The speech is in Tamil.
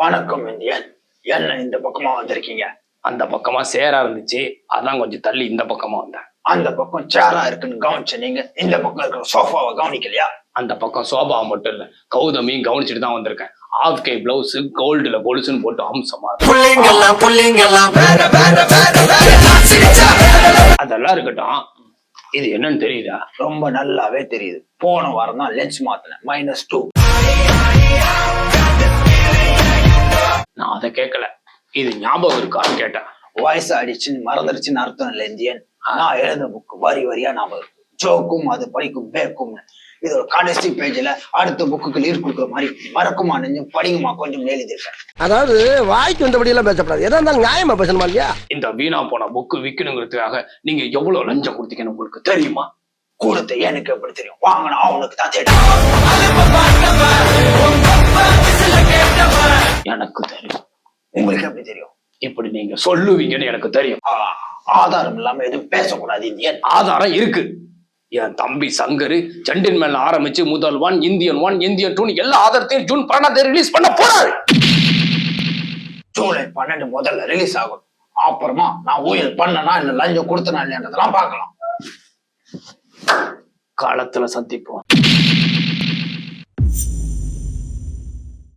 வணக்கம் இந்தியன். என்ன இந்த பக்கமா வந்திருக்கீங்க? அந்த பக்கமா சேரா இருந்துச்சு, அதான் கொஞ்சம் தள்ளி இந்த பக்கமா வந்தேன். அந்த பக்கம் சேரா இருக்குன்னு கவனிச்ச நீங்க இந்த பக்கம் இருக்கிற சோஃபாவை கவனிக்கலையா? அந்த பக்கம் சோபாவை மட்டும் இல்ல, கௌதமியும் கவனிச்சுட்டு தான் வந்திருக்கேன். ஆஃப் கை பிளவுஸ் கோல்டுல கொலுசுன்னு போட்டு அம்சமா அதெல்லாம் இருக்கட்டும். இது என்னன்னு தெரியுதா? ரொம்ப நல்லாவே தெரியுது. போன வாரம் தான் லென்ஸ் மாத்தினேன், -2. நான் அதை கேட்கல, இது ஞாபகம் இருக்கான்னு கேட்டேன். வயசு அடிச்சுன்னு மறந்துருச்சுன்னு அர்த்தம் இல்லை இந்தியன். நான் எழுத புக் வரி வரியா ஞாபகம் இருக்கு. ஜோக்கும் அது படிக்கும் பேக்கும். இது ஒரு கடைசி பேஜ்ல அடுத்த புக்கு லீட் கொடுக்குற மாதிரி மறக்குமா நெஞ்சும் படிக்குமா கொஞ்சம் எழுதிருக்கேன். அதாவது வாய்க்கு வந்தபடி எல்லாம் பேசப்படாது, எதா இருந்தாலும் நியாயமா பேசணுமா இல்லையா? இந்த வீணா போன புக்கு விக்கணுங்கிறதுக்காக நீங்க எவ்வளவு லஞ்சம் கொடுத்தீங்கன்னு உங்களுக்கு தெரியுமா? கொடுத்த எனக்கு எப்படி தெரியும்? வாங்கினா அவனுக்கு தான் தெரியும். எனக்கு தெரியும். உங்களுக்கு எப்படி தெரியும்? இப்படி நீங்க சொல்லுவீங்கன்னு எனக்கு தெரியும். ஆதாரம் இல்லாம எதுவும் பேசக்கூடாது இந்தியன். ஆதாரம் இருக்கு. என் தம்பி சங்கரு செண்டின் மேல ஆரம்பிச்சு முதல் 1, இந்தியன் 1, இந்தியன் 2 எல்லா ஆதாரத்தையும் ஜூன் 12 ரிலீஸ் பண்ண போறாரு. ஜூலை 12 முதல்ல ரிலீஸ் ஆகும். அப்புறமா நான் ஊழல் பண்ணனா இல்ல லஞ்சம் கொடுத்தனா இல்லைன்றதெல்லாம் பார்க்கலாம். காலத்துல சந்திப்போம்.